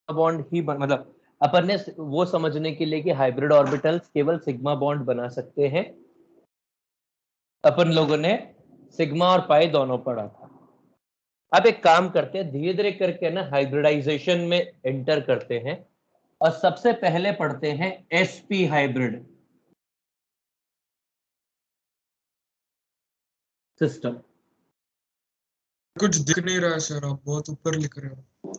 Bond ही मतलब अपन ने वो समझने के लिए कि हाइब्रिड ऑर्बिटल्स केवल सिग्मा बॉन्ड बना सकते हैं, अपन लोगों ने सिग्मा और पाई दोनों पढ़ा था। अब एक काम करते हैं, धीरे धीरे करके ना हाइब्रिडाइजेशन में एंटर करते हैं और सबसे पहले पढ़ते हैं sp हाइब्रिड सिस्टम। कुछ दिख नहीं रहा है सर, आप बहुत ऊपर लिख रहे हो।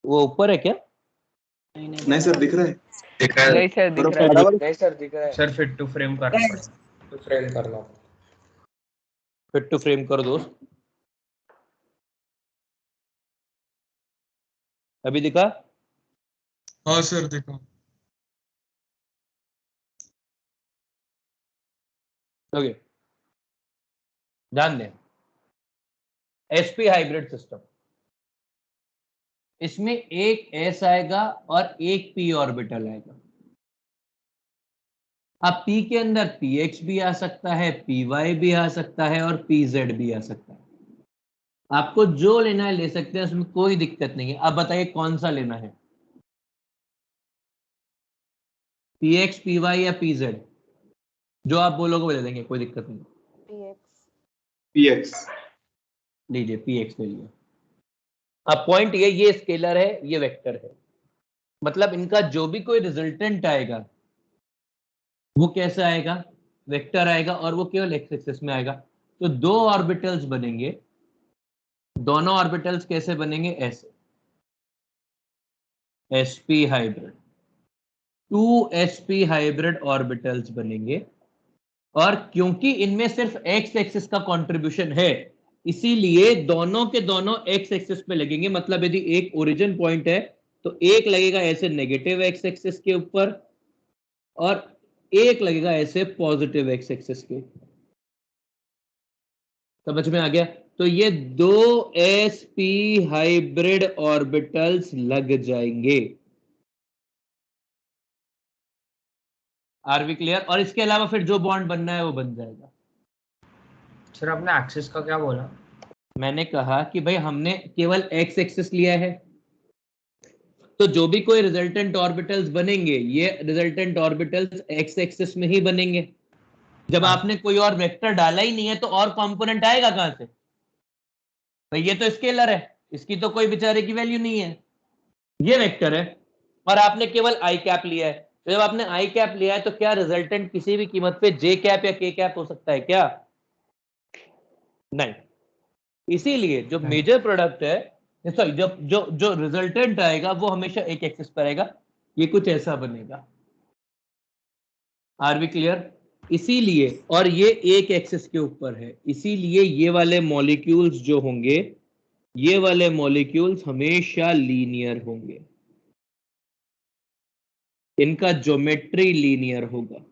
वो ऊपर है क्या? नहीं सर, दिख रहा है। नहीं सर दिख रहा है, बराबर। नहीं सर दिख रहा है। सर फिट टू फ्रेम करना पड़ेगा। तो फ्रेम करना। फिट टू फ्रेम कर दोस्त। अभी दिखा? हाँ सर देखो। ओके, ध्यान दें, sp हाइब्रिड सिस्टम, इसमें एक s आएगा और एक p ऑर्बिटल आएगा। अब p के अंदर px भी आ सकता है, py भी आ सकता है और pz भी आ सकता है। आपको जो लेना है ले सकते हैं, उसमें कोई दिक्कत नहीं है। अब बताइए कौन सा लेना है, px py या pz? जो आप बोलोगे वो ले देंगे, कोई दिक्कत नहीं। px लीजिए, px ले लिया। अब पॉइंट ये स्केलर है, ये वेक्टर है, मतलब इनका जो भी कोई रिजल्टेंट आएगा वो कैसा आएगा, वेक्टर आएगा, और वो केवल एक्स एक्सिस में आएगा। तो दो ऑर्बिटल्स बनेंगे, दोनों ऑर्बिटल्स कैसे बनेंगे, ऐसे sp hybrid, 2sp hybrid orbitals बनेंगे। और क्योंकि इनमें सिर्फ एक्स एक्सिस का कंट्रीब्यूशन है, इसीलिए दोनों के दोनों एक्स एक्सिस पे लगेंगे। मतलब यदि एक ओरिजिन पॉइंट है तो एक लगेगा ऐसे नेगेटिव एक्स एक्सिस के ऊपर और एक लगेगा ऐसे पॉजिटिव एक्स एक्सिस के। समझ में आ गया? तो ये दो sp हाइब्रिड ऑर्बिटल्स लग जाएंगे। Are we clear? और इसके अलावा फिर जो बॉन्ड बनना है वो बन जाएगा। सर आपने एक्सिस का क्या बोला? मैंने कहा कि भाई हमने केवल एक्स एक्सिस लिया है, तो जो भी कोई रिजल्टेंट ऑर्बिटल्स बनेंगे ये रिजल्टेंट ऑर्बिटल्स एक्स एक्सिस में ही बनेंगे। जब आपने कोई और वेक्टर डाला ही नहीं है तो और कंपोनेंट आएगा कहां से? भाई ये तो स्केलर है, इसकी तो कोई बेचारे की वैल्यू नहीं है, ये वेक्टर है और आपने केवल आई कैप लिया है। तो जब आपने आई कैप लिया है तो क्या रिजल्टेंट किसी भी कीमत पे जे कैप या के कैप हो सकता है क्या? नहीं। इसीलिए जो मेजर प्रोडक्ट है, सॉरी, जब जो जो रिजल्टेंट आएगा वो हमेशा एक एक्सिस पर आएगा। ये कुछ ऐसा बनेगा। Are we clear? इसीलिए, और ये एक एक्सिस के ऊपर है, इसीलिए ये वाले मॉलिक्यूल्स जो होंगे, ये वाले मॉलिक्यूल्स हमेशा लीनियर होंगे, इनका ज्योमेट्री लीनियर होगा।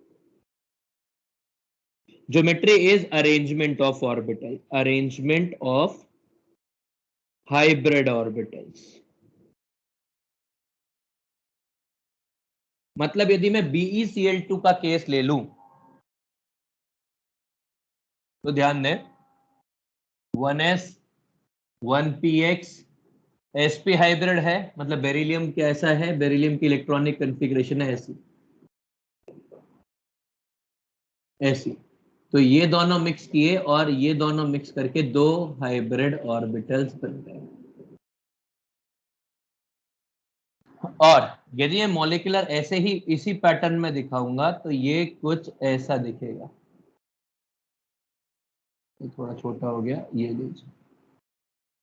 Geometry is arrangement of orbital, arrangement of hybrid orbitals. मतलब यदि मैं BeCl2 का केस ले लूं तो ध्यान दें, 1s 1px sp हाइब्रिड है, मतलब बेरिलियम कैसा है, बेरिलियम की इलेक्ट्रॉनिक कॉन्फ़िगरेशन है ऐसी ऐसी। तो ये दोनों मिक्स किए और ये दोनों मिक्स करके दो हाइब्रिड ऑर्बिटल्स बन गए। और यदि ये मॉलिक्यूलर ऐसे ही इसी पैटर्न में दिखाऊंगा तो ये कुछ ऐसा दिखेगा। ये थोड़ा छोटा हो गया, ये लीजिए,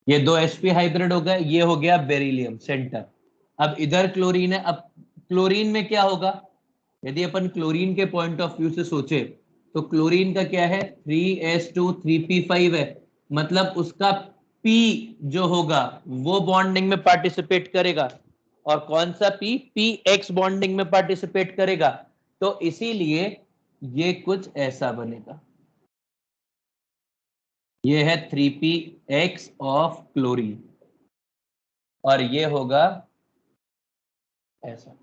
ये दो sp हाइब्रिड हो गए, ये हो गया बेरिलियम सेंटर। अब इधर क्लोरीन है। अब क्लोरीन में क्या होगा, यदि अपन क्लोरीन के पॉइंट ऑफ व्यू से सोचे तो क्लोरीन का क्या है, 3s2 3p5 है, मतलब उसका p जो होगा वो बॉन्डिंग में पार्टिसिपेट करेगा। और कौन सा px बॉन्डिंग में पार्टिसिपेट करेगा। तो इसीलिए ये कुछ ऐसा बनेगा। ये है 3px ऑफ क्लोरीन और ये होगा ऐसा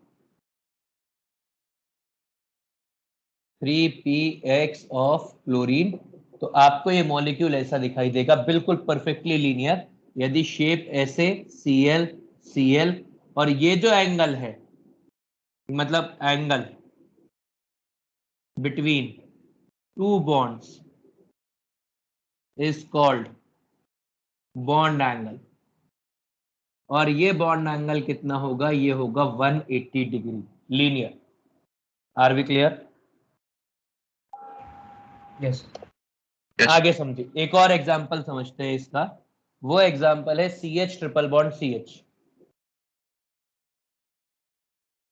3px ऑफ क्लोरीन। तो आपको ये मॉलिक्यूल ऐसा दिखाई देगा, बिल्कुल परफेक्टली लीनियर। यदि शेप ऐसे Cl Cl, और ये जो एंगल है, मतलब angle between two bonds is called bond angle, और ये बॉन्ड एंगल कितना होगा? ये होगा 180 degree linear. Are we clear? Yes. आगे समझिए, एक और एग्जांपल समझते हैं इसका। वो एग्जांपल है CH ट्रिपल बॉन्ड CH।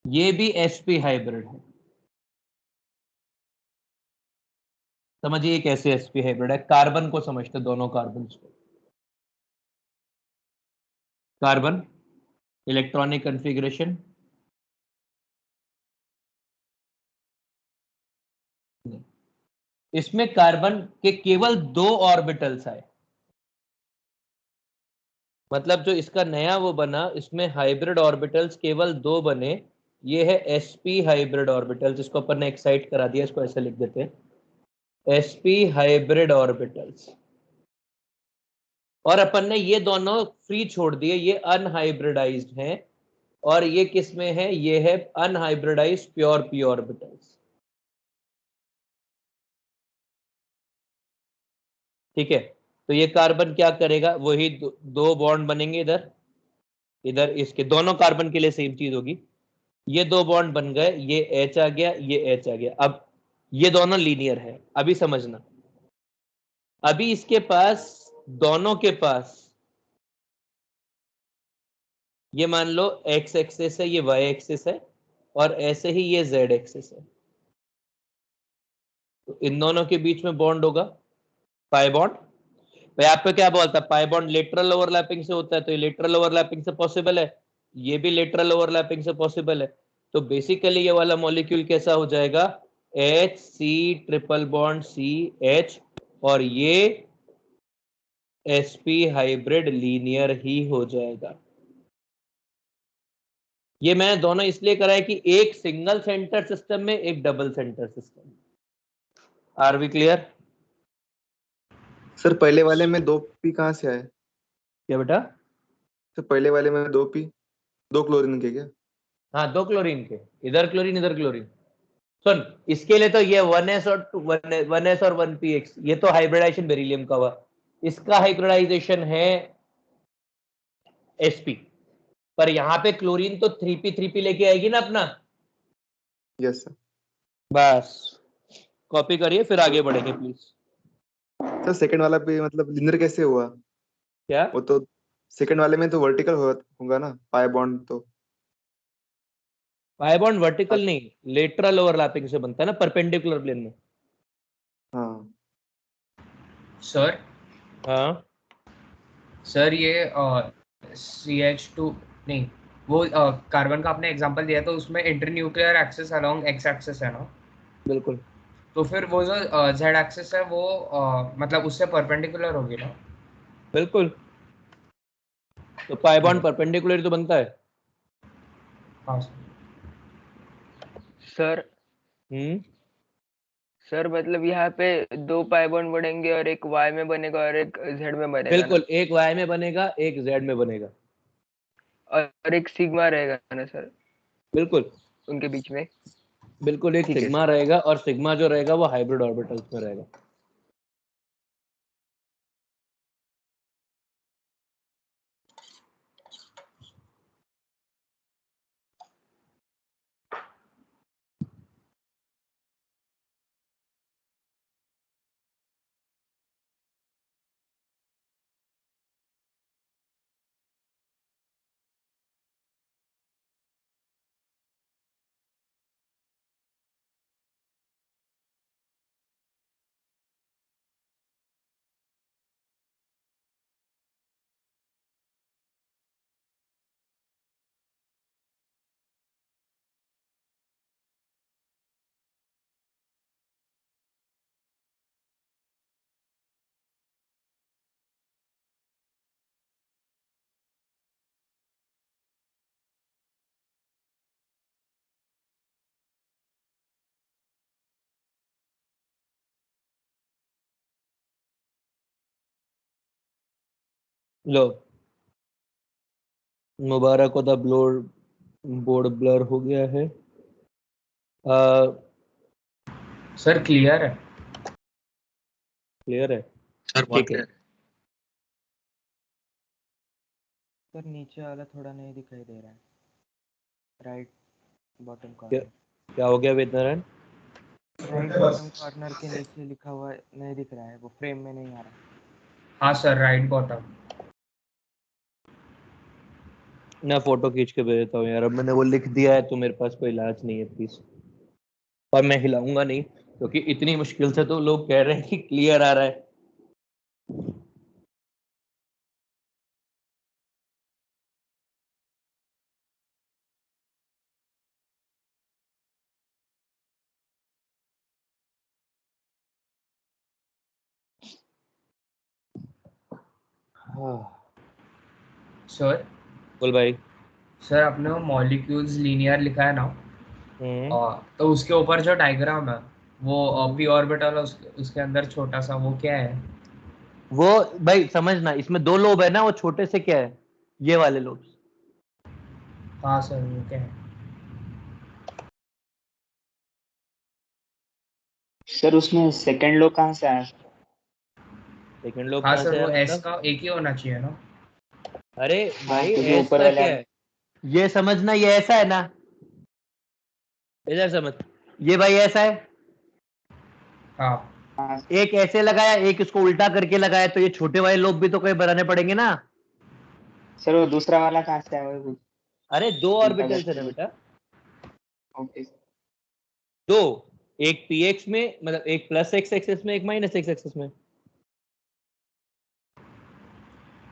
ये भी sp हाइब्रिड है। समझिए कैसे sp हाइब्रिड है। कार्बन को समझते, दोनों कार्बन को। कार्बन इलेक्ट्रॉनिक कॉन्फ़िगरेशन, इसमें कार्बन के केवल 2 ऑर्बिटल्स आए, मतलब जो इसका नया वो बना, इसमें हाइब्रिड ऑर्बिटल्स केवल 2 बने। ये है sp हाइब्रिड ऑर्बिटल्स, इसको अपन ने एक्साइट करा दिया, इसको ऐसे लिख देते हैं sp हाइब्रिड ऑर्बिटल्स। और अपन ने ये दोनों फ्री छोड़ दिए, ये अनहाइब्रिडाइज्ड हैं, और ये किस में है? ये है अनहाइब्रिडाइज्ड प्योर p ऑर्बिटल्स। ठीक है, तो ये कार्बन क्या करेगा? वही दो बॉन्ड बनेंगे इधर इधर, इसके दोनों कार्बन के लिए सेम चीज होगी। ये 2 बॉन्ड बन गए, ये H आ गया, ये H आ गया। अब ये दोनों लीनियर है। अभी समझना, अभी इसके पास, दोनों के पास, ये मान लो x एक्सिस है, ये y एक्सिस है, और ऐसे ही ये z एक्सिस है। तो इन दोनों के बीच में बॉन्ड होगा, पाई बॉन्ड। भाई आप पे क्या बोलता है? पाई बॉन्ड लेटरल ओवरलैपिंग से होता है, तो ये लेटरल ओवरलैपिंग से पॉसिबल है, ये भी लेटरल ओवरलैपिंग से पॉसिबल है। तो बेसिकली ये वाला मॉलिक्यूल कैसा हो जाएगा? HC ट्रिपल बॉन्ड CH, और ये sp हाइब्रिड लीनियर ही हो जाएगा। ये मैंने दोनों इसलिए करा है कि एक सिंगल सेंटर सिस्टम में, एक double centre system. Are we clear? Sir पहले वाले में 2p कहाँ से आए? क्या बेटा? सर पहले वाले में 2p, 2 क्लोरीन के क्या? हाँ, 2 क्लोरीन के, इधर क्लोरीन इधर क्लोरीन। सुन, इसके लिए तो ये 1s और 1s और 1px, ये तो हाइब्रिडाइजेशन बेरिलियम का हुआ। इसका हाइब्रिडाइजेशन है sp, पर यहाँ पे क्लोरीन तो 3p लेके आएगी ना अपना। Yes sir. बस कॉपी करिए, फिर आगे बढ़ेंगे प्लीज। सर सेकंड वाला पे मतलब लिनर कैसे हुआ? क्या? वो तो सेकंड वाले में तो वर्टिकल होगा ना पाई बॉन्ड तो। पाई बॉन्ड वर्टिकल नहीं, लेटरल ओवरलैपिंग से बनता है ना, परपेंडिकुलर प्लेन में। हाँ सर हाँ, सर ये CH2 नहीं, वो कार्बन का आपने एग्जांपल दिया, तो उसमें internuclear axis along x axis है ना? बिल्कुल तो फिर वो जो Z एक्सिस है वो मतलब उससे परपेंडिकुलर होगी ना? बिल्कुल। तो पाई बॉन्ड परपेंडिकुलर तो बनता है। हाँ सर हम्म, सर मतलब यहाँ पे 2 पाई बॉन्ड बढ़ेंगे और एक Y में बनेगा और एक Z में बनेगा ना, बिल्कुल, एक y में बनेगा, एक z में बनेगा। और एक सिग्मा रहेगा ना सर बिल्कुल उनके बीच में। बिल्कुल, एक ठीक है सिग्मा सर। रहेगा, और सिग्मा जो रहेगा वो हाइब्रिड ऑर्बिटल्स में रहेगा। लो, मुबारक को द बोर्ड ब्लर हो गया है। सर क्लियर है। क्लियर है, सर बहुत ठीक है। सर नीचे वाला थोड़ा नहीं दिखाई दे रहा है, राइट बॉटम क्या कॉर्नर। क्या हो गया वेद नारायण? राइट बॉटम कॉर्नर के नीचे लिखा हुआ नहीं दिख रहा है, वो फ्रेम में नहीं आ रहा। हाँ सर, राइट बॉटम। मैं फोटो खींच के भेज देता हूँ यार, अब मैंने वो लिख दिया है तो मेरे पास कोई इलाज नहीं है प्लीज। और मैं हिलाऊंगा नहीं क्योंकि इतनी मुश्किल से तो लोग कह रहे हैं कि क्लियर आ रहा है। सर बोल भाई। सर आपने वो मॉलिक्यूल्स लीनियर लिखा है ना, हम्म तो उसके ऊपर जो डायग्राम है वो पी ऑर्बिटल है, उसके अंदर छोटा सा वो क्या है? वो भाई समझना, इसमें दो लोब है ना, वो छोटे से क्या है, ये वाले लोब। हाँ सर, वो क्या है? सर उसमें सेकंड लो कहाँ से आया? सेकंड लोब हाँ कहाँ सर, से वो आया एस मतलब? का एक ही होना चाहिए ना। अरे हाँ भाई क्योंकि ऊपर ऐसा वाले क्या है, ये समझना, ये ऐसा है ना, इधर समझ, ये भाई ऐसा है, हाँ हाँ एक ऐसे लगाया, एक इसको उल्टा करके लगाया, तो ये छोटे वाले लोब भी तो कहीं बनाने पड़ेंगे ना। सर वो दूसरा वाला कहाँ से आया? वो अरे दो उल्टा ऑर्बिटल्स है करके ना वो। बेटा, ओके दो, एक px में, मतलब एक प्लस एक्स एक्सिस में, एक माइनस एक्स एक्सिस में।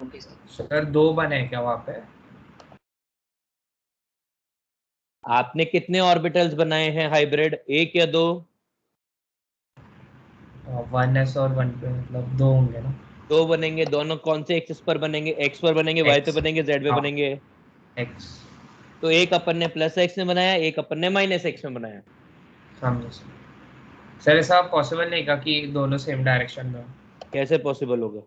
Okay sir. सर, दो बने हैं क्या वहाँ पे? आपने कितने ऑर्बिटल्स बनाए हैं हाइब्रिड, एक या दो? 1s और 1 पे मतलब दो होंगे ना। दो बनेंगे, दोनों कौन से एक्सिस पर बनेंगे, एक्स पर बनेंगे, वाई पे एक्स। बनेंगे, जेड पे हाँ, बनेंगे। एक्स। तो एक अपन ने प्लस एक्स में बनाया, एक अपन ने माइनस एक्स में बनाया। समझे सर। ऐसा पॉसिबल नहीं का कि दोनों सेम डायरेक्शन में हो? कैसे पॉसिबल होगा?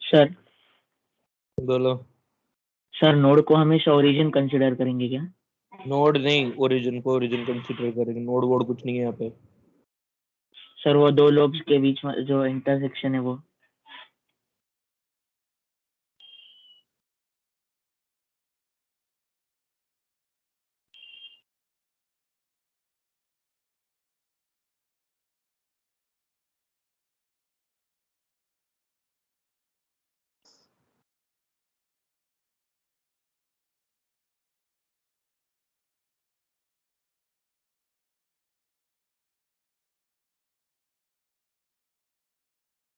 सर बोलो। सर नोड को हमेशा ओरिजिन कंसिडर करेंगे क्या? नोड नहीं, ओरिजिन को ओरिजिन कंसीडर करेंगे, नोड वोड कुछ नहीं है यहाँ पे। सर वो दो लोब्स के बीच में जो इंटरसेक्शन है वो?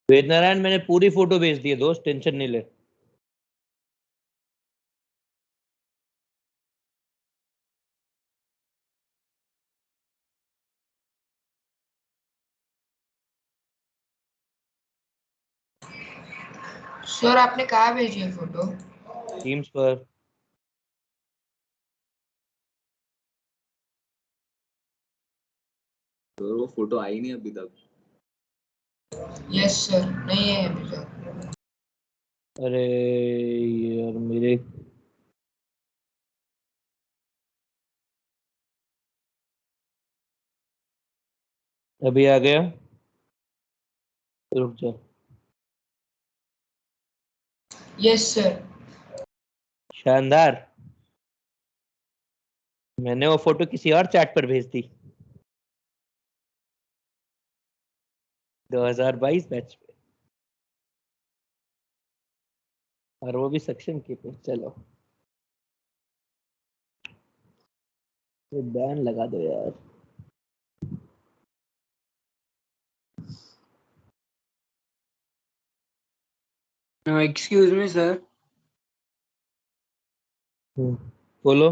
वेद नारायण मैंने पूरी फोटो भेज दी है दोस्त, टेंशन नहीं ले। सर आपने कहाँ भेजी है फोटो? टीम्स पर। तो वो फोटो आई नहीं अभी तक। यस सर, नहीं है अभी तक। अरे यार मेरे, अभी आ गया, रुक जा। Yes sir. शानदार। मैंने वो फोटो किसी और चैट पर भेज दी। 2022 बैच पे, और वो भी सक्शन की पे। चलो ये बैन लगा दो यार। Excuse me sir. बोलो।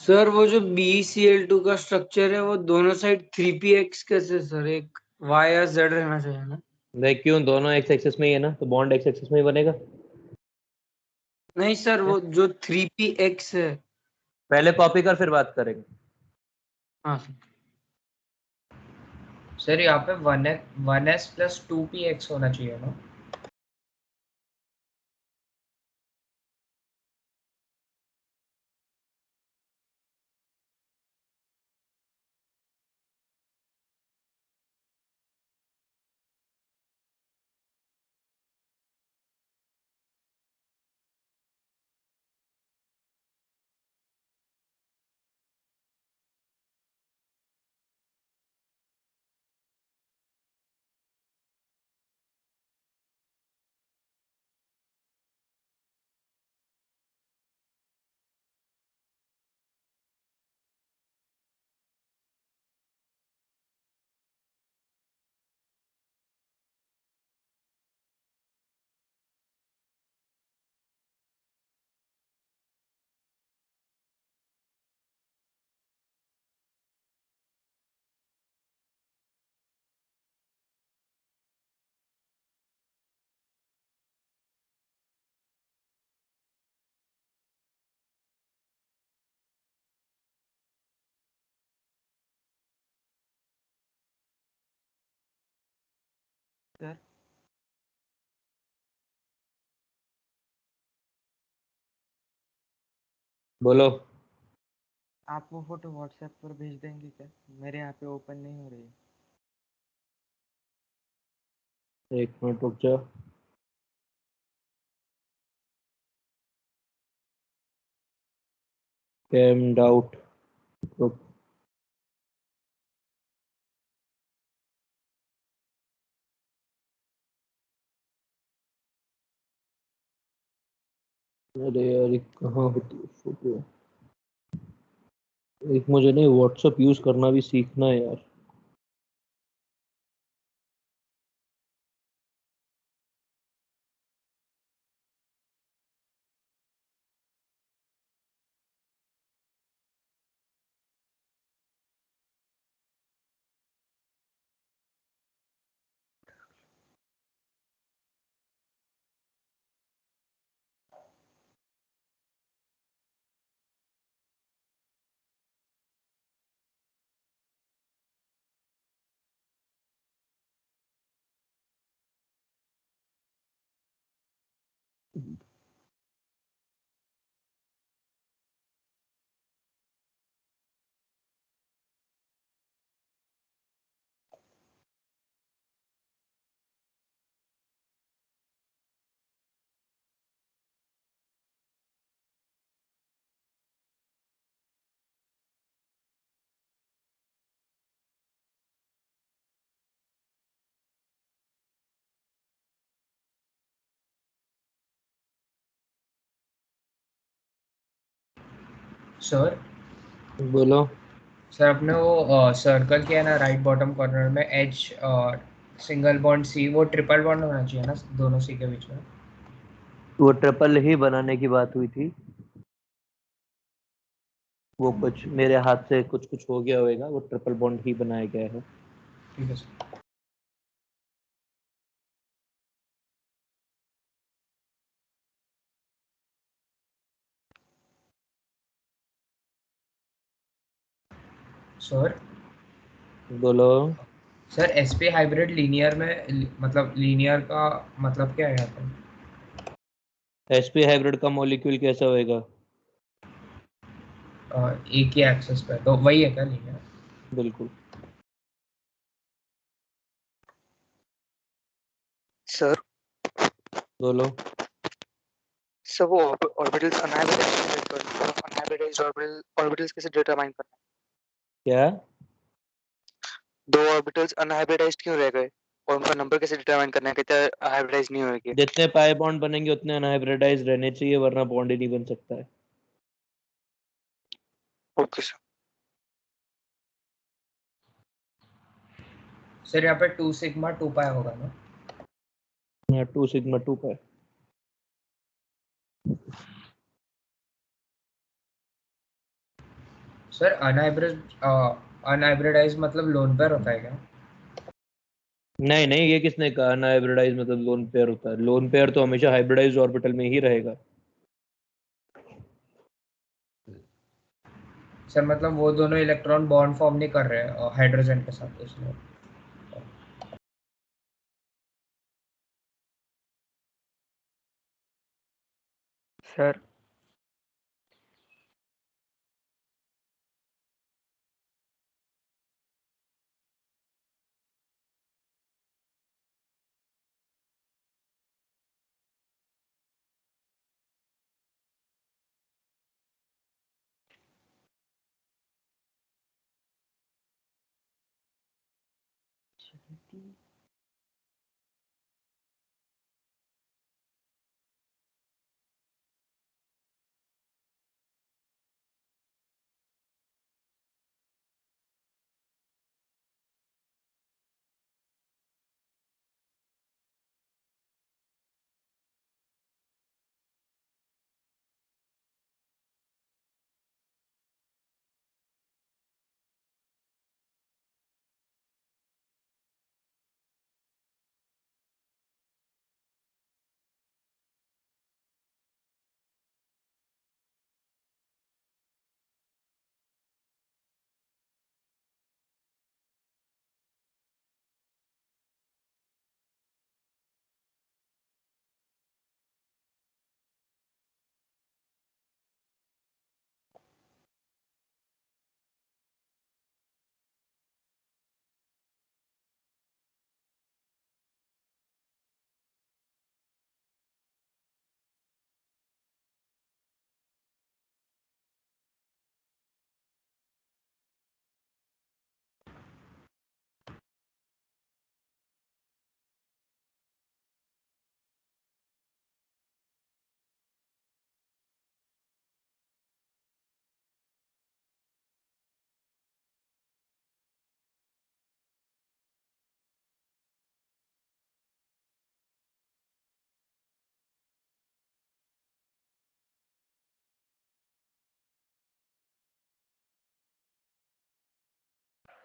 सर वो जो BeCl2 का स्ट्रक्चर है वो दोनों साइड 3px कैसे सर? एक y या z रहना चाहिए ना? देख क्यों, दोनों एक्स एक्सिस में ही है ना, तो बॉन्ड एक्स एक्सिस में ही बनेगा। नहीं सर, वो जो 3px है। पहले कॉपी कर फिर बात करेंगे। हाँ सर। सर यहाँ पे 1s प्लस 2px होना चाहिए ना? सर बोलो। आप वो फोटो व्हाट्सएप पर भेज देंगे क्या? मेरे यहाँ पे ओपन नहीं हो रही है। एक मिनट रुक जाओ। कैम्ड आउट। अरे यार ये कहाँ होती है फोटो? एक मुझे नहीं व्हाट्सएप यूज करना भी सीखना है यार। सर बोलो। सर अपने वो सर्कल किया है ना राइट बॉटम कॉर्नर में, एच सिंगल बॉन्ड सी, वो ट्रिपल बॉन्ड होना चाहिए ना दोनों सी के बीच में? वो ट्रिपल ही बनाने की बात हुई थी, वो कुछ मेरे हाथ से कुछ कुछ हो गया होगा, वो ट्रिपल बॉन्ड ही बनाया गया है। ठीक है सर। सर बोलो। सर sp हाइब्रिड लीनियर में मतलब लीनियर का मतलब क्या है यहाँ पे? sp हाइब्रिड का मॉलिक्यूल कैसा होएगा? एक ही एक्सेस पे, तो वही है क्या लीनियर? बिल्कुल। सर बोलो। सर वो ऑर्बिटल्स अनहाइब्रिडाइज्ड ऑर्बिटल्स कैसे डिटरमाइन करना है? क्या? दो ऑर्बिटल्स अनहाइब्रिडाइज्ड क्यों रह गए? और उनका नंबर कैसे डिटरमाइन करना है, कहते हैं हाइब्रिडाइज नहीं होगी। जितने पाई बॉन्ड बनेंगे उतने अनहाइब्रिडाइज रहने चाहिए, वरना बॉन्ड ही नहीं बन सकता है। Okay sir. सर यहाँ पे 2 सिग्मा 2 पाई होगा ना? हाँ 2 सिग्मा 2 पाई। सर अनहाइब्रिडाइज मतलब लोन पेयर होता है क्या? नहीं नहीं, ये किसने कहा अनहाइब्रिडाइज मतलब लोन पेयर होता है? लोन पेयर तो हमेशा हाइब्रिडाइज ऑर्बिटल में ही रहेगा। सर मतलब वो दोनों इलेक्ट्रॉन बॉन्ड फॉर्म नहीं कर रहे हाइड्रोजन के साथ, इसलिए। सर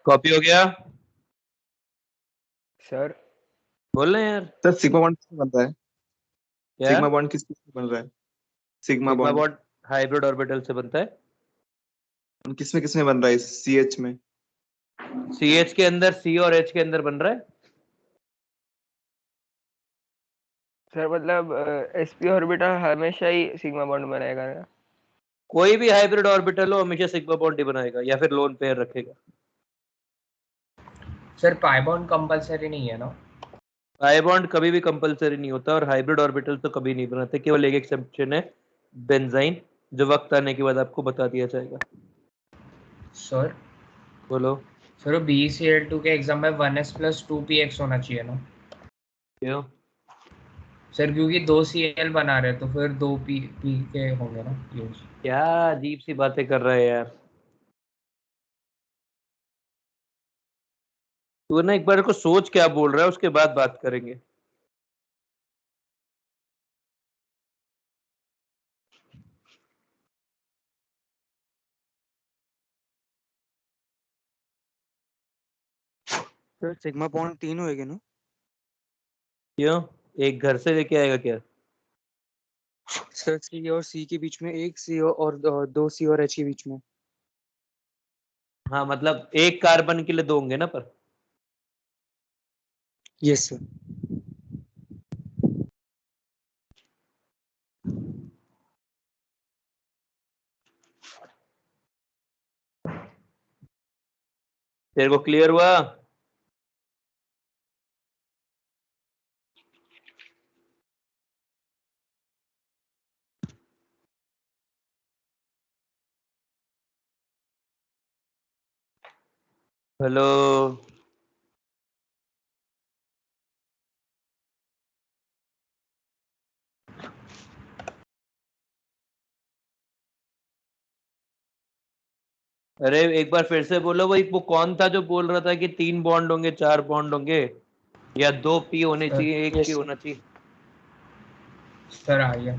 कॉपी हो गया? सर बोल रहे हैं यार। सर सिग्मा बॉन्ड किससे बनता है? क्या? सिग्मा बॉन्ड किस किस बन रहा है? Sigma sigma bond bond hybrid orbital से बनता है। किस में बन रहा है? CH में? CH के अंदर C और H के अंदर बन रहा है। सर मतलब sp ऑर्बिटल हमेशा ही सिग्मा बॉन्ड बनाएगा ना? कोई भी हाइब्रिड ऑर्बिटल हो हमेशा सिग्मा बॉन्ड ही बनाएगा या फिर लोन पेयर रखेगा। सर पाई बॉन्ड कंपलसरी नहीं है ना? पाई बॉन्ड कभी भी कंपलसरी नहीं होता और हाइब्रिड ऑर्बिटल तो कभी नहीं बनाते, केवल एक एक्सेप्शन है, बेंजाइन, जो वक्त आने के बाद आपको बता दिया जाएगा। सर बोलो। सर BeCl2 के एग्जाम में 1s + 2px होना चाहिए ना? क्यों? सर क्योंकि 2 Cl बना रहे तो फिर 2 p के होंगे ना यूज। क्या अजीब सी बातें कर रहा है यार तू ना, एक बार को सोच क्या बोल रहा है उसके बाद बात करेंगे। सर सिग्मा बॉन्ड 3 होएगी ना? क्यों? एक घर से लेके आएगा क्या? सर C और C के बीच में, एक C और 2 C और H के बीच में। हाँ मतलब एक कार्बन के लिए दो होंगे ना पर। Yes sir. तेरे को क्लियर हुआ? हेलो। अरे एक बार फिर से बोलो भाई, वो कौन था जो बोल रहा था कि 3 बॉन्ड होंगे 4 बॉन्ड होंगे या 2 पी होने चाहिए 1 पी होना चाहिए? सर आ गया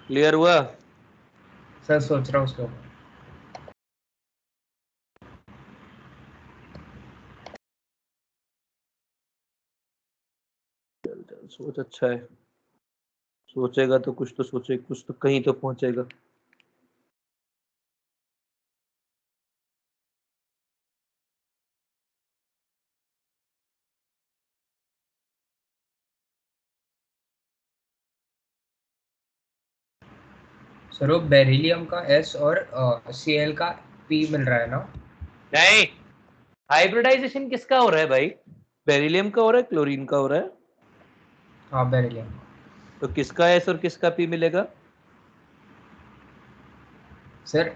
क्लियर हुआ? सर, सोच रहा हूँ उसके ऊपर। सोच अच्छा है, सोचेगा तो कुछ तो सोचे, कुछ तो कहीं तो पहुंचेगा। सर वो बेरिलियम का S और Cl का P मिल रहा है ना? नहीं, हाइब्रिडाइजेशन किसका हो रहा है भाई? बेरिलियम का हो रहा है, क्लोरीन का हो रहा है। हाँ बेरिलियम। तो किसका S और किसका P मिलेगा? सर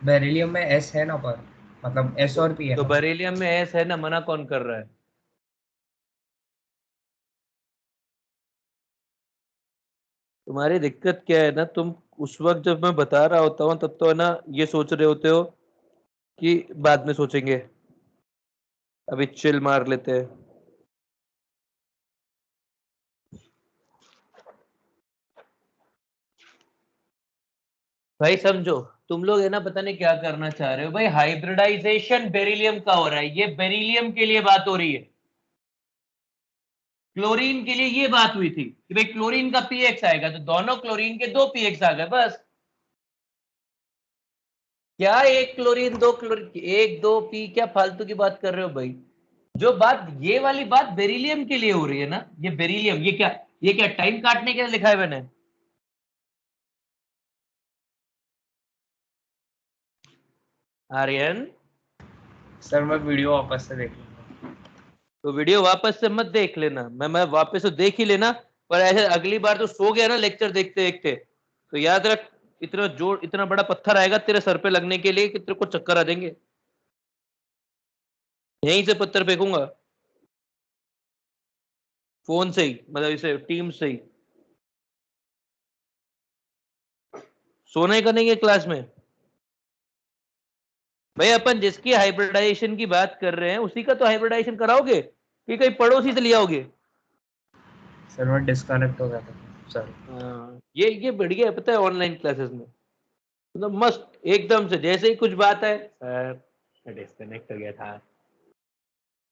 बेरिलियम में S है ना, पर मतलब S और P है तो ना? बेरिलियम में S है ना, मना कौन कर रहा है? तुम्हारी दिक्कत क्या है ना, तुम उस वक्त जब मैं बता रहा होता हूँ तब तो है ना ये सोच रहे होते हो कि बाद में सोचेंगे, अभी चिल मार लेते हैं। भाई समझो, तुम लोग है ना पता नहीं क्या करना चाह रहे हो भाई। हाइब्रिडाइजेशन बेरिलियम का हो रहा है, ये बेरिलियम के लिए बात हो रही है। क्लोरीन के लिए ये बात हुई थी कि भाई क्लोरीन का पीएक्स आएगा, तो दोनों क्लोरीन के 2 पीएक्स आ गए बस। क्या एक क्लोरीन 2 क्लोरीन 1 2 पी, क्या फालतू की बात कर रहे हो भाई? जो बात, ये वाली बात बेरिलियम के लिए हो रही है ना, ये बेरिलियम, ये क्या टाइम काटने के लिए लिखा है मैंने? आर्यन, सर मैं वीडियो वापस से देख लूंगा। तो वीडियो वापस से मत देख लेना, मैं वापस से देख ही लेना, पर ऐसे अगली बार तो सो गया ना लेक्चर देखते देखते, तो याद रख, इतना जोर, इतना बड़ा पत्थर आएगा तेरे सर पे लगने के लिए कि तेरे को चक्कर आ जाएंगे। यहीं से पत्थर फेंकूंगा, फोन से ही, मतलब इसे टीम से ही। सोने का नहीं है क्लास में भाई। अपन जिसकी हाइब्रिडाइजेशन की बात कर रहे हैं उसी का तो हाइब्रिडाइजेशन कराओगे कि कहीं पड़ोसी से लिया होगे? सर मैं डिस्कनेक्ट हो गया था सर। ये बढ़िया है पता है, ऑनलाइन क्लासेस में मतलब मस्त एकदम से, जैसे ही कुछ बात है सर डिस्कनेक्ट हो गया था।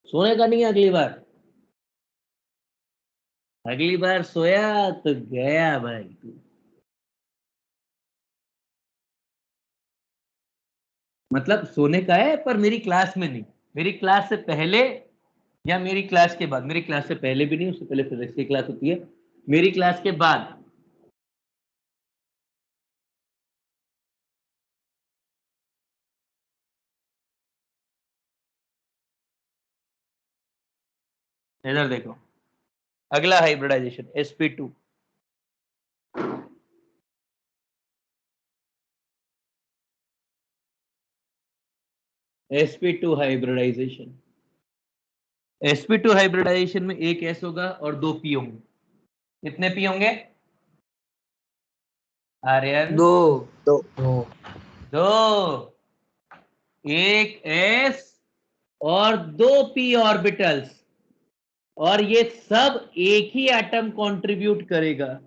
सोने का नहीं है अगली बार, अगली बार सोया तो गया भाई तू। मतलब सोने का है पर मेरी क्लास में नहीं, मेरी क्लास से पहले या मेरी क्लास के बाद। मेरी क्लास से पहले भी नहीं, उससे पहले फिजिक्स की क्लास होती है, मेरी क्लास के बाद। इधर देखो, अगला hybridisation sp2। sp2 hybridisation, sp2 hybridisation में एक s होगा और 2 p होंगे। कितने p होंगे आर्यन? 2 दो, एक s और 2 p ऑर्बिटल्स, और ये सब एक ही एटम कंट्रीब्यूट करेगा।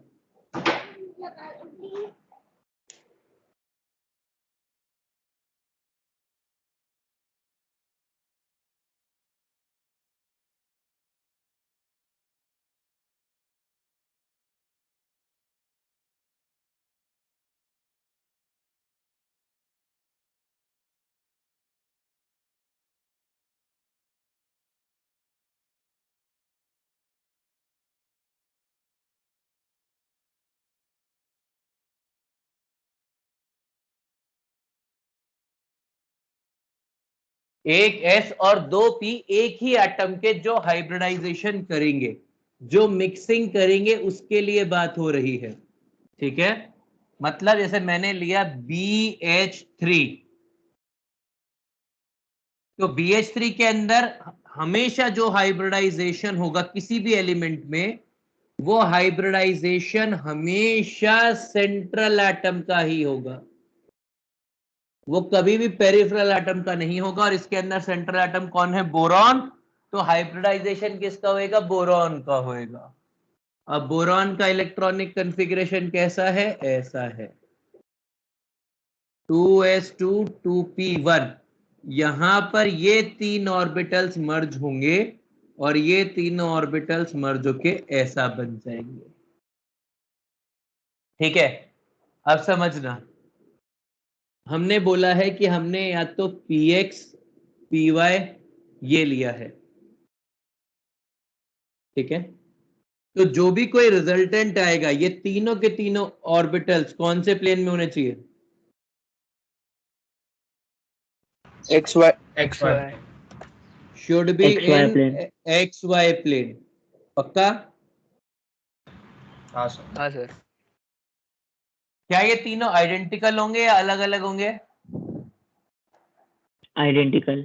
एक s और 2 p एक ही एटम के जो हाइब्रिडाइजेशन करेंगे, जो मिक्सिंग करेंगे, उसके लिए बात हो रही है। ठीक है, मतलब जैसे मैंने लिया BH3, तो BH3 के अंदर हमेशा जो हाइब्रिडाइजेशन होगा किसी भी एलिमेंट में, वो हाइब्रिडाइजेशन हमेशा सेंट्रल एटम का ही होगा। वो कभी भी पेरिफेरल एटम का नहीं होगा, और इसके अंदर सेंट्रल एटम कौन है? बोरॉन। तो हाइब्रिडाइजेशन किसका होएगा? बोरॉन का होएगा। अब बोरॉन का इलेक्ट्रॉनिक कॉन्फ़िगरेशन कैसा है? ऐसा है 2s2 2p1। यहां पर ये 3 ऑर्बिटल्स मर्ज होंगे और ये तीनों ऑर्बिटल्स मर्ज होके ऐसा बन जाएंगे। ठीक है, अब समझना, हमने बोला है कि हमने या तो px py ये लिया है, ठीक है। तो जो भी कोई रिजल्टेंट आएगा, ये तीनों के तीनों ऑर्बिटल्स कौन से प्लेन में होने चाहिए? XY should be XY in plane. XY plane. पक्का? हाँ सर। हाँ सर। क्या ये तीनों आइडेंटिकल होंगे या अलग अलग होंगे? Identical.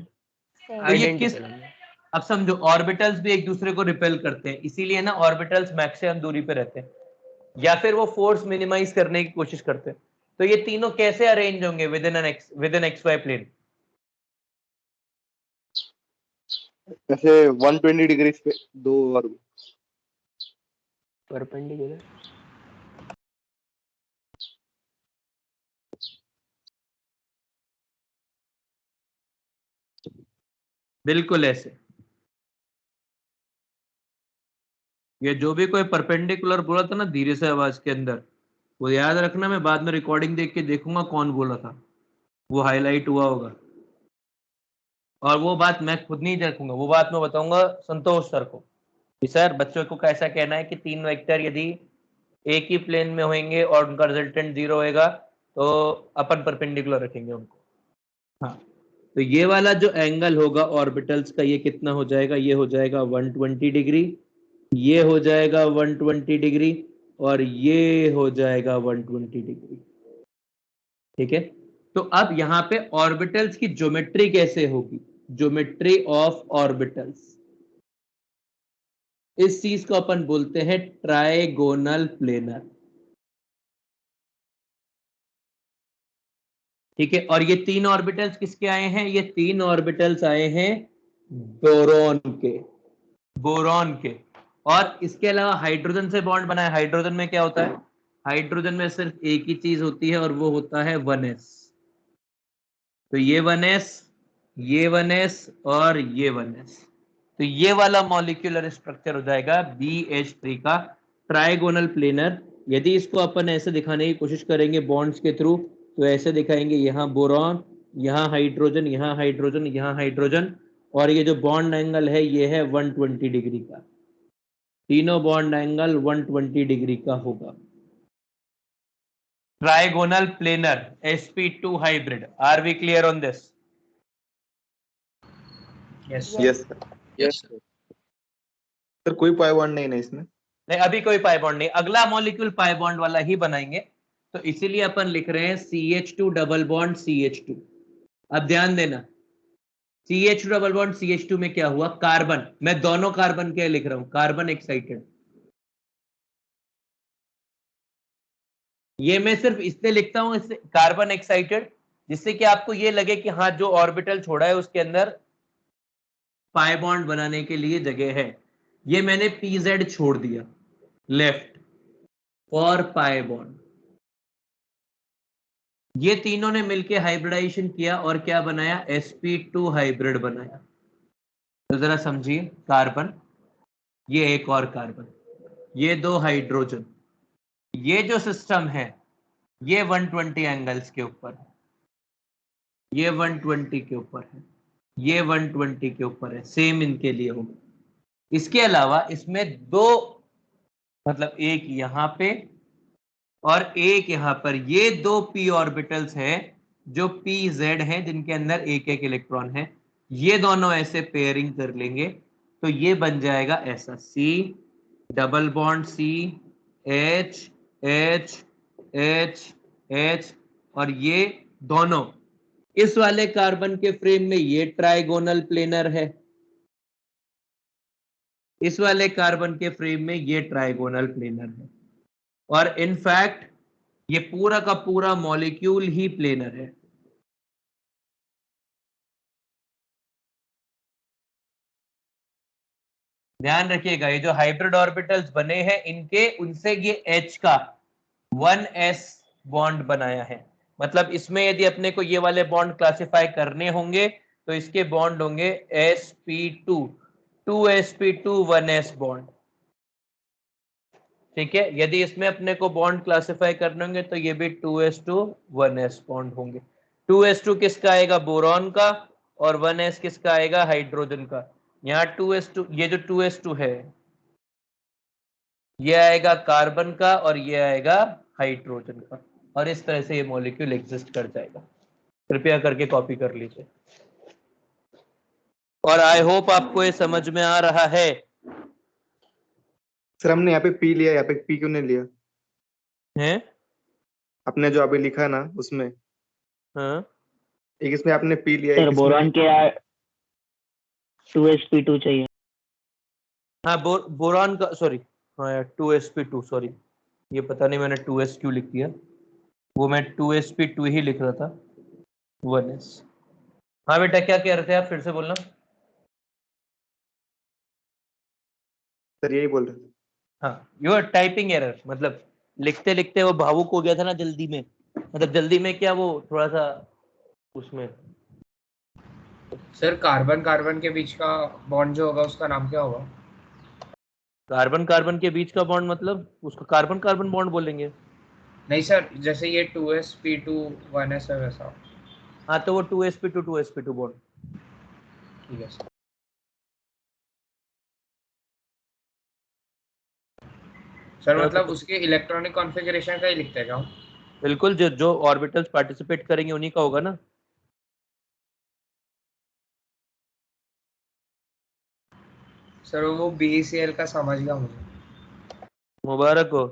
तो ये किस, आइडेंटिकल। अब समझो ऑर्बिटल्स भी एक दूसरे को रिपेल करते हैं, इसीलिए ना ऑर्बिटल्स मैक्सिमम दूरी पे रहते हैं, या फिर वो फोर्स मिनिमाइज करने की कोशिश करते हैं। तो ये तीनों कैसे अरेंज होंगे विद इन XY प्लेन? जैसे 120 डिग्री पे दो और परपेंडिकुलर। बिल्कुल ऐसे। ये जो भी कोई परपेंडिकुलर बोला था ना धीरे से आवाज के अंदर, वो याद रखना, मैं बाद में रिकॉर्डिंग देख के देखूंगा कौन बोला था, वो हाईलाइट हुआ होगा। और वो बात मैं खुद नहीं देखूंगा, वो बात मैं बताऊंगा संतोष सर को कि सर बच्चों को कैसा कहना है कि 3 वेक्टर यदि एक ही प्लेन में होंगे और उनका रिजल्टेंट 0 होएगा तो अपन परपेंडिकुलर रखेंगे उनको। हाँ, तो ये वाला जो एंगल होगा ऑर्बिटल्स का, ये कितना हो जाएगा? ये हो जाएगा 120 डिग्री, ये हो जाएगा 120 डिग्री, और ये हो जाएगा 120 डिग्री। ठीक है, तो अब यहाँ पे ऑर्बिटल्स की ज्योमेट्री कैसे होगी? ज्योमेट्री ऑफ ऑर्बिटल्स, इस चीज को अपन बोलते हैं ट्राइगोनल प्लेनर। ठीक है, और ये 3 ऑर्बिटल्स किसके आए हैं? ये 3 ऑर्बिटल्स आए हैं बोरॉन के, बोरॉन के। और इसके अलावा हाइड्रोजन से बॉन्ड बना है। हाइड्रोजन में क्या होता है? हाइड्रोजन में सिर्फ एक ही चीज होती है और वो होता है 1s। तो ये 1s, ये 1s और ये 1s, तो ये वाला मॉलिक्यूलर स्ट्रक्चर हो जाएगा BH3 का ट्राइगोनल प्लेनर। यदि इसको अपन ऐसे दिखाने की कोशिश करेंगे बॉन्ड्स के थ्रू, तो ऐसे दिखाएंगे, यहाँ बोरॉन, यहाँ हाइड्रोजन, यहाँ हाइड्रोजन, यहाँ हाइड्रोजन, और ये जो बॉन्ड एंगल है ये है 120 डिग्री का। तीनों बॉन्ड एंगल 120 डिग्री का होगा। Trigonal planar sp2 hybrid. Are we clear on this? Yes yes sir. कोई पाई बॉन्ड नहीं ना इसमें? नहीं, अभी कोई पाई बॉन्ड नहीं, अगला मॉलिक्यूल पाई बॉन्ड वाला ही बनाएंगे, तो इसीलिए अपन लिख रहे हैं CH2 डबल बॉन्ड CH2। अब ध्यान देना, CH2 डबल बॉन्ड CH2 में क्या हुआ? कार्बन, मैं दोनों कार्बन के लिख रहा हूं, कार्बन एक्साइटेड। ये मैं सिर्फ इसलिए लिखता हूं इससे कार्बन एक्साइटेड, जिससे कि आपको ये लगे कि हाँ जो ऑर्बिटल छोड़ा है उसके अंदर पाई बॉन्ड बनाने के लिए जगह है। ये मैंने PZ छोड़ दिया लेफ्ट और पाई बॉन्ड। ये तीनों ने मिलके हाइब्रिडाइजेशन किया और क्या बनाया? sp2 हाइब्रिड बनाया। तो जरा समझिए, कार्बन, ये एक और कार्बन, ये 2 हाइड्रोजन, ये जो सिस्टम है ये 120 एंगल्स के ऊपर है, ये 120 के ऊपर है, ये 120 के ऊपर है, सेम इनके लिए होगा। इसके अलावा इसमें 2, मतलब एक यहाँ पे और एक यहाँ पर, ये 2 p ऑर्बिटल्स हैं जो pz हैं, जिनके अंदर एक एक इलेक्ट्रॉन है। ये दोनों ऐसे पेयरिंग कर लेंगे तो ये बन जाएगा ऐसा C double bond C H H H H, और ये दोनों इस वाले कार्बन के फ्रेम में ये ट्राइगोनल प्लेनर है, इस वाले कार्बन के फ्रेम में ये ट्राइगोनल प्लेनर है, और इनफैक्ट ये पूरा का पूरा मॉलिक्यूल ही प्लेनर है। ध्यान रखिएगा, ये जो हाइब्रिड ऑर्बिटल्स बने हैं इनके उनसे ये H का 1s बॉन्ड बनाया है। मतलब इसमें यदि अपने को ये वाले बॉन्ड क्लासिफाई करने होंगे तो इसके बॉन्ड होंगे sp2 2sp2 1s बॉन्ड। ठीक है, यदि इसमें अपने को बॉन्ड क्लासिफाई करने होंगे तो ये भी 2s2 1s बॉन्ड होंगे। 2s2 किसका आएगा? बोरॉन का। और 1s किसका आएगा? हाइड्रोजन का। यहाँ 2s2, ये जो 2s2 है ये आएगा कार्बन का और ये आएगा हाइड्रोजन का, और इस तरह से ये मॉलिक्यूल एग्जिस्ट कर जाएगा। कृपया करके कॉपी कर लीजिए। और आई होप आपको ये समझ में आ रहा है। सर हमने यहाँ पे पी लिया, यहाँ पे पी क्यों नहीं लिया? हैं? आपने जो अभी लिखा है ना उसमें हाँ एक इसमें आपने पी लिया, सर एक इसमें बोरॉन के 2sp2 चाहिए। हाँ, बोरॉन का, सॉरी, हाँ यार 2sp2, सॉरी, ये पता नहीं मैंने 2s क्यों लिख दिया, वो मैं 2sp2 ही लिख रहा था 1s। हाँ बेटा, क्या कह रहे थे आप? फिर से बोलना। सर यही बोल रहे थे। हाँ, योर टाइपिंग एरर, मतलब लिखते लिखते वो भावुक हो गया था ना जल्दी में, मतलब जल्दी में क्या, वो थोड़ा सा उसमें। सर कार्बन कार्बन के बीच का बॉन्ड जो होगा उसका नाम क्या होगा? कार्बन कार्बन के बीच का बॉन्ड, मतलब उसको कार्बन कार्बन बॉन्ड बोलेंगे। नहीं सर, जैसे ये 2sp2 1s है वैसा। हाँ, तो वो 2sp2 2sp2 बॉन्ड। ठीक है सर। सर मतलब उसके इलेक्ट्रॉनिक कॉन्फ़िगरेशन का ही लिखते हैं क्या हम? बिल्कुल, जो जो ऑर्बिटल्स पार्टिसिपेट करेंगे उन्हीं का होगा ना। सर वो BeCl का समझ गया मुझे। मुबारक हो।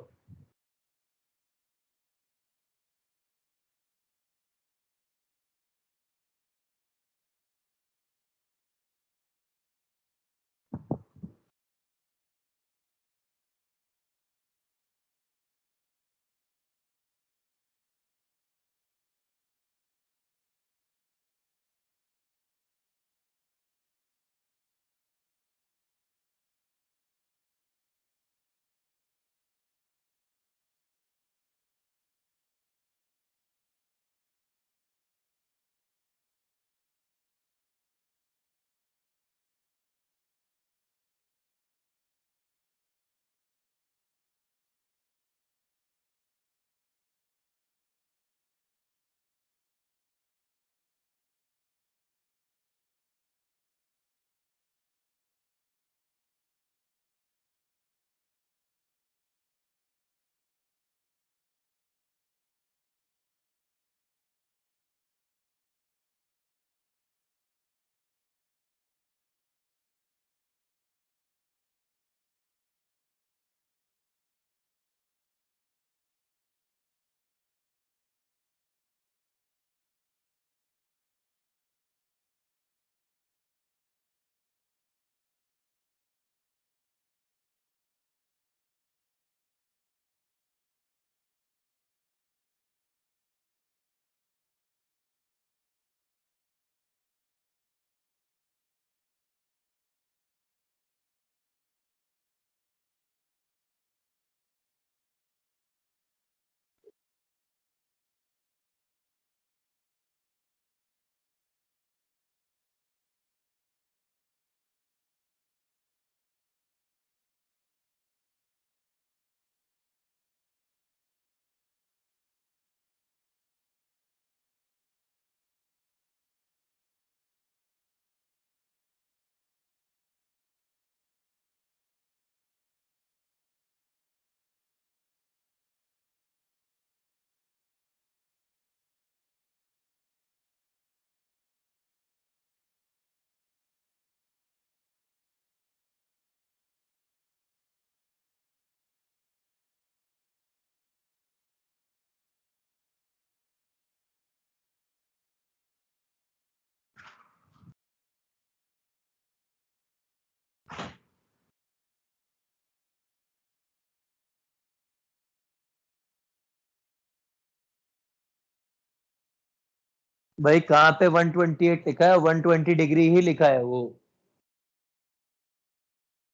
भाई कहाँ पे 128 लिखा है? 120 डिग्री ही लिखा है वो।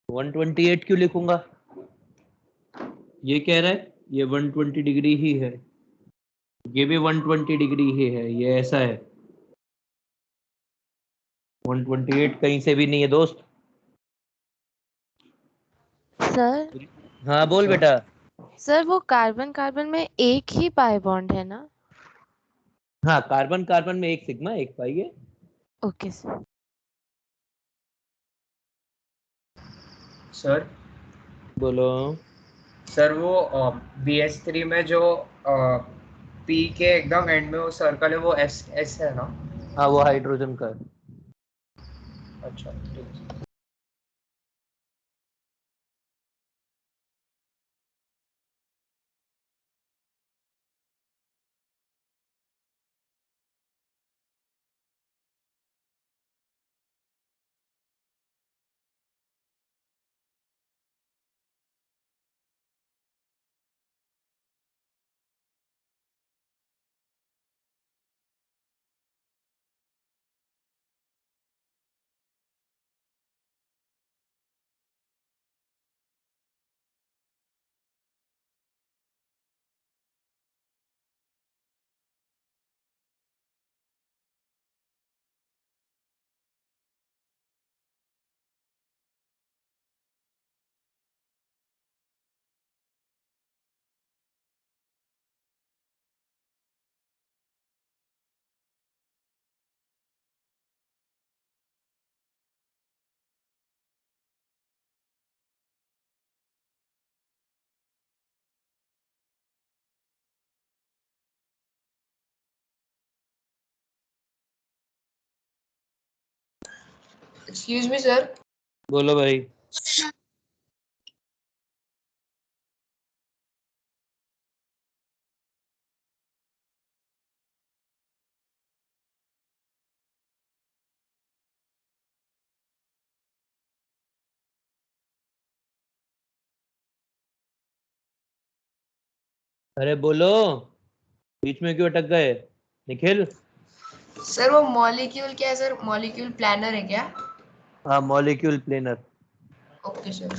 128 क्यों लिखूंगा? ये कह रहा है ये 120 डिग्री ही है, ये भी 120 डिग्री ही है, ये ऐसा है। 128 कहीं से भी नहीं है दोस्त। सर हाँ बोल बेटा। सर वो कार्बन कार्बन में एक ही पाई बॉन्ड है ना? हाँ कार्बन कार्बन में एक सिग्मा एक पाई है। Okay sir. सर बोलो। सर वो BH3 में जो पी के एकदम एंड में वो सर्कल है वो एस एस है ना? हाँ वो हाइड्रोजन का है। अच्छा ठीक है। Excuse me sir. बोलो भाई। अरे बोलो, बीच में क्यों अटक गए निखिल? सर वो मॉलिक्यूल क्या है सर? मॉलिक्यूल प्लानर है क्या? हाँ मॉलिक्यूल प्लेनर। Okay sir.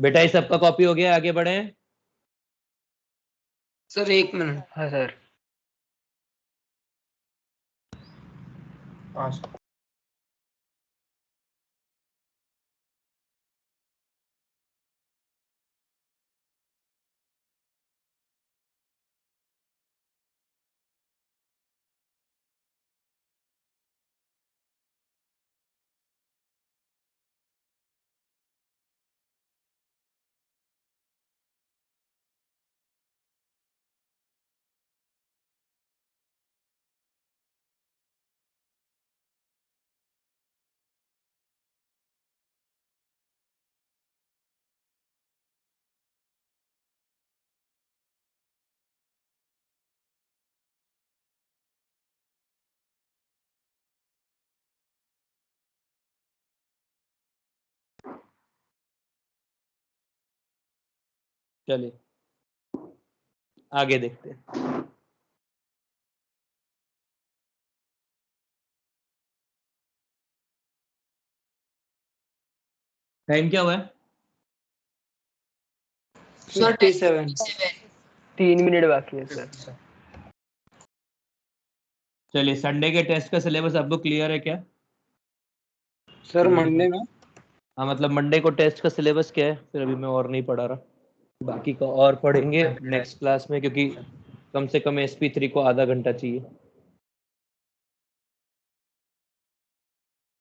बेटा इस सबका कॉपी हो गया, आगे बढ़े। Sir 1 minute. हाँ सर। हाँ सर। चलिए आगे देखते हैं। टाइम क्या हुआ है? सर 57 3 मिनट बाकी है सर। चलिए, संडे के टेस्ट का सिलेबस आपको क्लियर है क्या? सर मंडे में हाँ, मतलब मंडे को टेस्ट का सिलेबस क्या है? फिर अभी मैं और नहीं पढ़ा रहा, बाकी का और पढ़ेंगे नेक्स्ट क्लास में, क्योंकि कम से कम SP3 को आधा घंटा चाहिए।